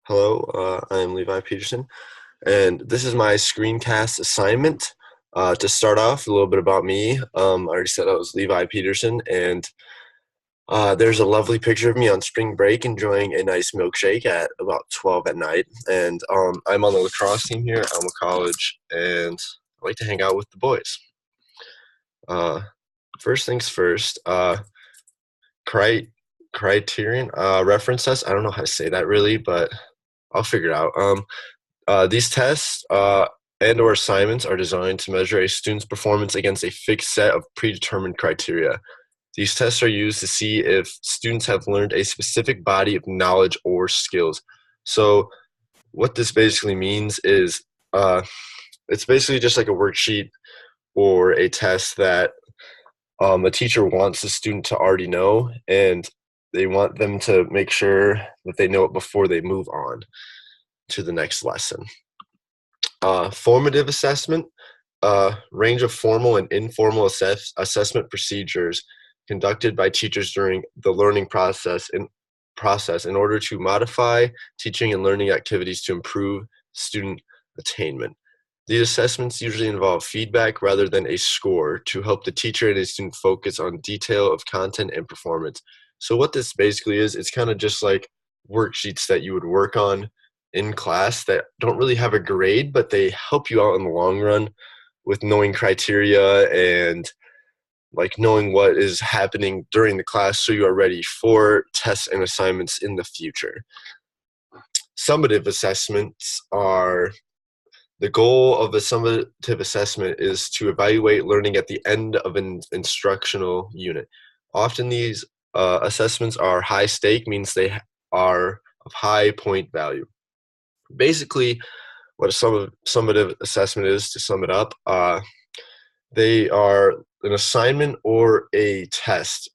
Hello, I am Levi Peterson, and this is my screencast assignment. To start off, a little bit about me. I already said I was Levi Peterson, and there's a lovely picture of me on spring break enjoying a nice milkshake at about 12 at night. And I'm on the lacrosse team here at Alma College, and I like to hang out with the boys. Uh, First things first, cri- criterion reference test. I don't know how to say that really, but I'll figure it out. These tests and/or assignments are designed to measure a student's performance against a fixed set of predetermined criteria. These tests are used to see if students have learned a specific body of knowledge or skills. So, what this basically means is it's basically just like a worksheet or a test that a teacher wants the student to already know, and they want them to make sure that they know it before they move on to the next lesson. Formative assessment, range of formal and informal assessment procedures conducted by teachers during the learning process in order to modify teaching and learning activities to improve student attainment. These assessments usually involve feedback rather than a score to help the teacher and a student focus on detail of content and performance. So what this basically is, it's kind of just like worksheets that you would work on in class that don't really have a grade, but they help you out in the long run with knowing criteria and like knowing what is happening during the class so you are ready for tests and assignments in the future. Summative assessments are the goal of a summative assessment is to evaluate learning at the end of an instructional unit. Often these assessments are high stake, means they are of high point value. Basically, what a summative assessment is, to sum it up, they are an assignment or a test,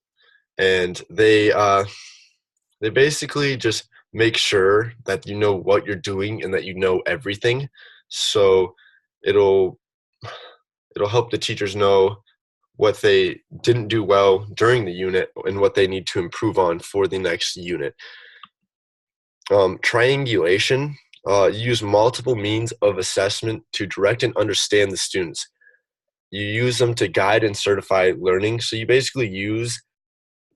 and they basically just make sure that you know what you're doing and that you know everything. So it'll it'll help the teachers know what they didn't do well during the unit and what they need to improve on for the next unit. Triangulation, use multiple means of assessment to direct and understand the students. You use them to guide and certify learning. So you basically use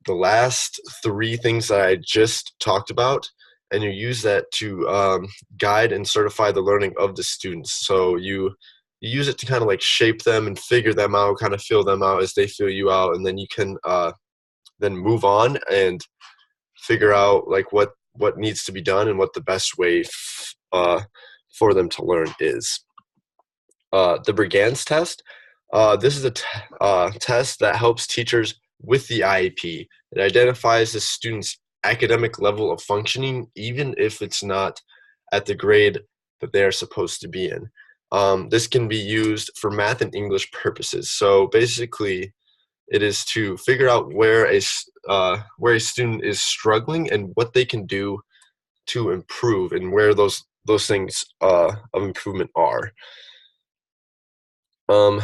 the last three things that I just talked about, and you use that to guide and certify the learning of the students. So you use it to kind of like shape them and figure them out, kind of feel them out as they feel you out, and then you can then move on and figure out like what needs to be done and what the best way for them to learn is. The Brigance test. This is a test that helps teachers with the IEP. It identifies the student's academic level of functioning, even if it's not at the grade that they are supposed to be in. This can be used for math and English purposes. So basically, it is to figure out where a student is struggling and what they can do to improve, and where those things of improvement are. Um,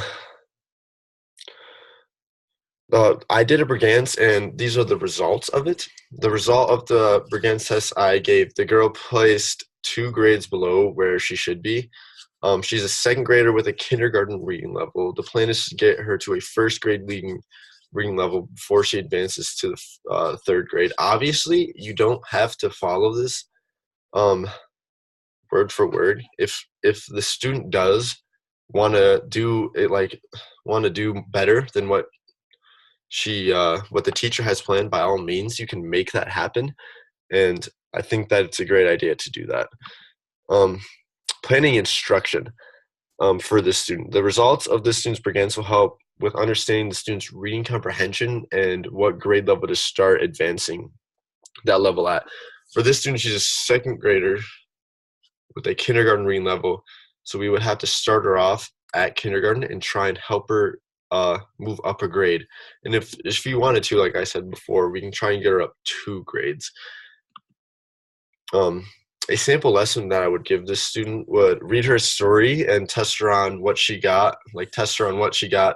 I did a Brigance, and these are the results of it. The result of the Brigance test I gave, the girl placed 2 grades below where she should be. She's a second grader with a kindergarten reading level. The plan is to get her to a first grade reading level before she advances to the third grade. Obviously, you don't have to follow this um, word for word. If the student does want to do it, like want to do better than what the teacher has planned, by all means you can make that happen, and I think that it's a great idea to do that. um, Planning instruction for this student. The results of this student's Brigance will help with understanding the student's reading comprehension and what grade level to start advancing that level at. For this student, she's a second grader with a kindergarten reading level, so we would have to start her off at kindergarten and try and help her move up a grade. And if you wanted to, like I said before, we can try and get her up 2 grades. A sample lesson that I would give this student would read her story and test her on what she got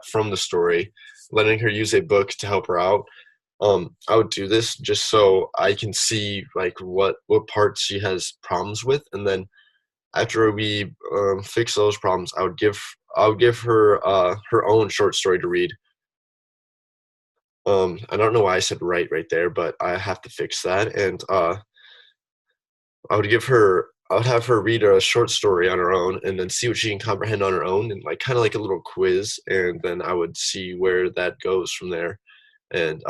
from the story, letting her use a book to help her out. I would do this just so I can see like what parts she has problems with, and then after we fix those problems, I would give her her own short story to read. I don't know why I said right there, but I have to fix that. And I would have her read a short story on her own, and then see what she can comprehend on her own, and like kind of like a little quiz, and then I would see where that goes from there. And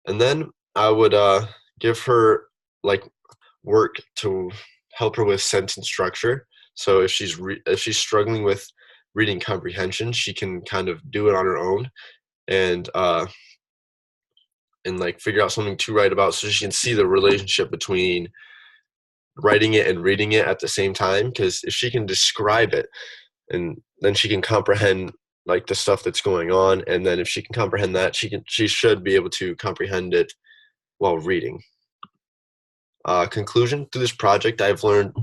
then I would give her like work to help her with sentence structure. So if she's struggling with reading comprehension, she can kind of do it on her own, and like figure out something to write about, so she can see the relationship between writing it and reading it at the same time. Because if she can describe it, and then she can comprehend like the stuff that's going on, and then if she can comprehend that, she should be able to comprehend it while reading. Conclusion: through this project, I've learned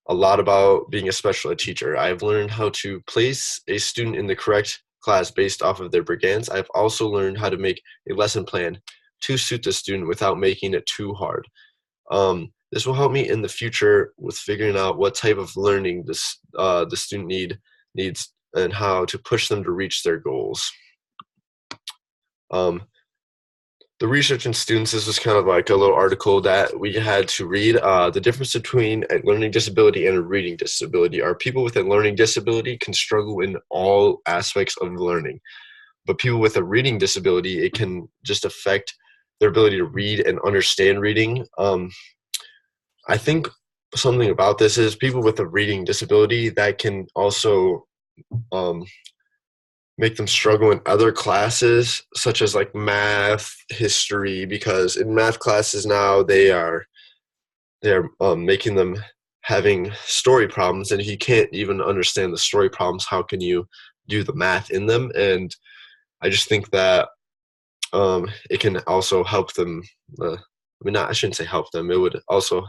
a lot about being a special ed teacher. I've learned how to place a student in the correct class based off of their brigands. I've also learned how to make a lesson plan to suit the student without making it too hard. This will help me in the future with figuring out what type of learning the student needs, and how to push them to reach their goals. Um, the research in students, this was kind of like a little article that we had to read. The difference between a learning disability and a reading disability are people with a learning disability can struggle in all aspects of learning, but people with a reading disability, it can just affect their ability to read and understand reading. I think something about this is people with a reading disability that can also um, make them struggle in other classes, such as like math, history, because in math classes now they are making them having story problems, and if you can't even understand the story problems, how can you do the math in them? And I just think that it can also help them. I shouldn't say help them. It would also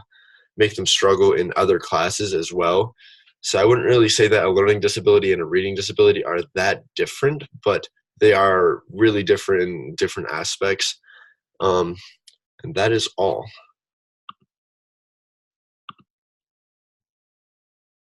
make them struggle in other classes as well. So I wouldn't really say that a learning disability and a reading disability are that different, but they are really different in different aspects. And that is all.